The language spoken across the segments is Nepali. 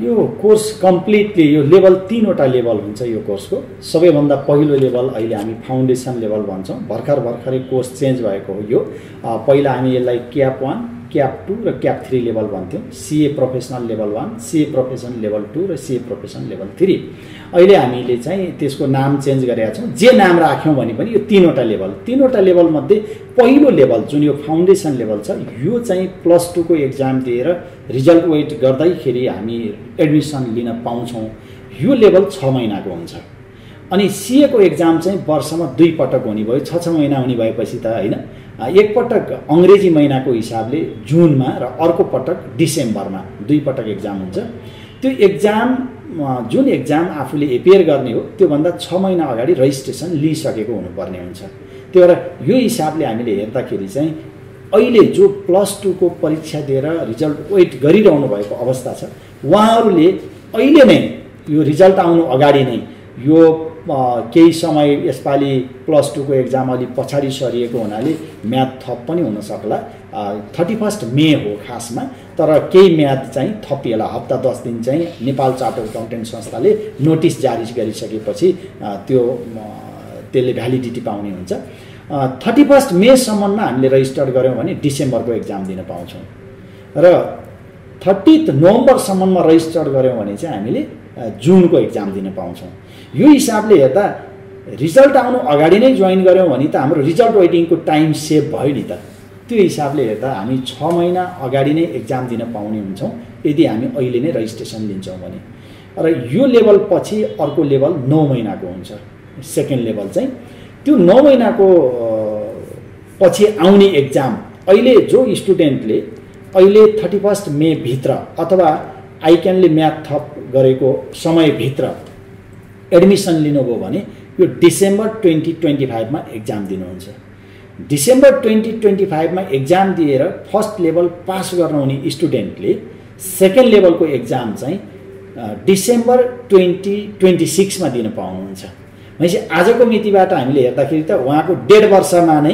यो कोर्स कम्प्लिटली यो लेभल 3 वटा लेभल हुन्छ यो कोर्सको। सबैभन्दा पहिलो लेभल अहिले हामी फाउन्डेसन लेभल भन्छौँ। भर्खरै कोर्स चेन्ज भएको हो यो। पहिला हामी यसलाई क्याप 1, क्याप 2 र क्याप 3 लेभल भन्थ्यौँ। CA professional level 1, CA professional level 2 र सीए प्रोफेसनल लेभल 3। अहिले हामीले चाहिँ त्यसको नाम चेन्ज गरेका छौँ। जे नाम राख्यौँ भने पनि यो 3 वटा लेभल, 3 वटा लेभल मध्ये पहिलो लेभल जुन यो फाउन्डेसन लेभल छ यो चाहिँ +2 को एक्जाम दिएर रिजल्ट वेट गर्दैखेरि हामी एडमिसन लिन पाउँछौँ। यो लेभल 6 महिनाको हुन्छ। अनि सीए को एक्जाम चाहिँ वर्षमा 2 पटक हुने भयो। 6 महिना हुने भएपछि त हैन, एक पटक अंग्रेजी महिनाको हिसाबले जुनमा र अर्को पटक डिसेम्बरमा 2 पटक एक्जाम हुन्छ। त्यो एक्जाम जुन एक्जाम आफूले एपियर गर्ने हो त्यो भन्दा 6 महिना अगाडि रजिस्ट्रेसन लिइसकेको हुनुपर्ने हुन्छ। त्यही भएर यो हिसाबले हामीले हेर्दाखेरि चाहिँ अहिले जो +2 को परीक्षा दिएर रिजल्ट वेट गरिरहनु भएको अवस्था छ उहाँहरूले अहिले नै यो रिजल्ट आउनु अगाडि नै यो केही समय यसपालि +2 को एक्जाम अलि पछाडि सरिएको हुनाले म्याद थप पनि हुन सक्ला। 31 मे हो खासमा, तर केही म्याद चाहिँ थपिएला। हप्ता 10 दिन चाहिँ नेपाल चार्टर्ड अकाउन्टेन्ट संस्थाले नोटिस जारी गरिसकेपछि त्यसले भ्यालिडिटी पाउने हुन्छ। 31 मे सम्ममा हामीले रजिस्टर गर्यौँ भने डिसेम्बरको एक्जाम दिन पाउँछौँ र 30 नोभेम्बर सम्ममा रजिस्टर गर्यौँ भने चाहिँ हामीले जुनको एक्जाम दिन पाउँछौँ। यो हिसाबले हेर्दा रिजल्ट आउनु अगाडि नै जोइन गर्यौँ भने त हाम्रो रिजल्ट वेटिङको टाइम सेभ भयो नि त। त्यो हिसाबले हेर्दा हामी 6 महिना अगाडि नै एक्जाम दिन पाउने हुन्छौँ यदि हामी अहिले नै रजिस्ट्रेसन लिन्छौँ भने। र यो लेभल पछि अर्को लेभल 9 महिनाको हुन्छ। सेकेन्ड लेभल चाहिँ त्यो 9 महिनाको पछि आउने एक्जाम अहिले जो स्टुडेन्टले अहिले 31 मे भित्र अथवा आइक्यानले म्याथ थप गरेको समयभित्र एडमिसन लिनुभयो भने यो डिसेम्बर 2025 मा एक्जाम दिनुहुन्छ। डिसेम्बर 2025 मा एक्जाम दिएर फर्स्ट लेभल पास गर्नुहुने स्टुडेन्टले सेकेन्ड लेभलको एक्जाम चाहिँ डिसेम्बर 2026 मा दिन पाउनुहुन्छ। भनेपछि आजको मितिबाट हामीले हेर्दाखेरि त उहाँको 1.5 वर्षमा नै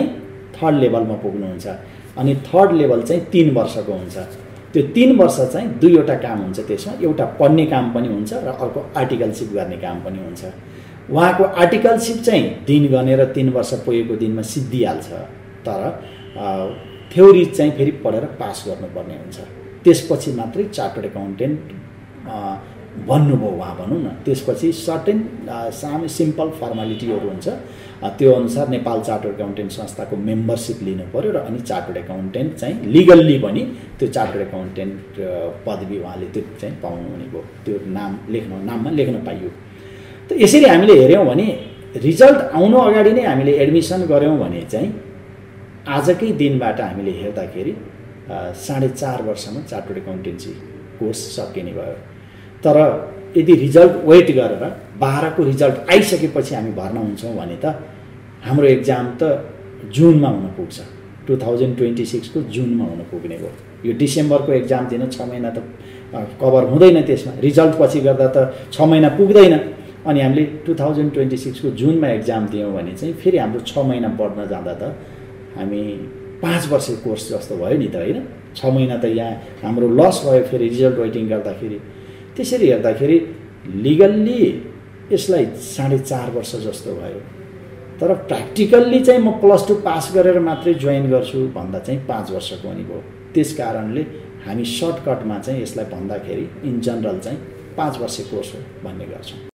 थर्ड लेभलमा पुग्नुहुन्छ। अनि थर्ड लेभल चाहिँ 3 वर्षको हुन्छ। त्यो 3 वर्ष चाहिँ 2 वटा काम हुन्छ त्यसमा। एउटा पढ्ने काम पनि हुन्छ र अर्को आर्टिकलसिप गर्ने काम पनि हुन्छ। उहाँको आर्टिकलसिप चाहिँ दिन गनेर 3 वर्ष पुगेको दिनमा सिद्धिहाल्छ, तर थ्योरी चाहिँ फेरि पढेर पास गर्नुपर्ने हुन्छ। त्यसपछि मात्रै चार्टर्ड अकाउन्टेन्ट भन्नुभयो उहाँ भनौँ न। त्यसपछि सर्टेन सानो सिम्पल फर्मालिटीहरू हुन्छ। त्यो अनुसार नेपाल चार्टर्ड अकाउन्टेन्ट संस्थाको मेम्बरसिप लिनु पर्यो र अनि चार्टर्ड अकाउन्टेन्ट चाहिँ लिगल्ली पनि त्यो चार्टर्ड अकाउन्टेन्ट पदवी उहाँले त्यो चाहिँ पाउनुहुने भयो। त्यो नाममा लेख्न पाइयो। त यसरी हामीले हेऱ्यौँ भने रिजल्ट आउनु अगाडि नै हामीले एडमिसन गर्यौँ भने चाहिँ आजकै दिनबाट हामीले हेर्दाखेरि 4.5 वर्षमा चार्टर्ड अकाउन्टेन्सी कोर्स सकिने भयो। तर यदि रिजल्ट वेट गरेर 12 को रिजल्ट आइसकेपछि हामी भर्ना हुन्छौँ भने त हाम्रो एक्जाम त जुनमा हुन पुग्छ। 2026 को जुनमा हुन पुग्ने भयो। यो डिसेम्बरको एक्जाम दिन 6 महिना त कभर हुँदैन। त्यसमा रिजल्ट पछि गर्दा त 6 महिना पुग्दैन। अनि हामीले 2026 को जुनमा एक्जाम दियौँ भने चाहिँ फेरि हाम्रो 6 महिना बढ्न जाँदा त हामी 5 वर्ष कोर्स जस्तो भयो नि त हैन। 6 महिना त यहाँ हाम्रो लस भयो फेरि रिजल्ट वेटिङ गर्दाखेरि। त्यसरी हेर्दाखेरि लिगल्ली यसलाई 4.5 वर्ष जस्तो भयो। तर प्र्याक्टिकल्ली चाहिँ म +2 पास गरेर मात्रै जोइन गर्छु भन्दा चाहिँ 5 वर्षको हुने भयो। त्यस कारणले हामी सर्टकटमा चाहिँ यसलाई भन्दाखेरि इन जनरल चाहिँ 5 वर्ष कोर्स हो भन्ने गर्छौँ।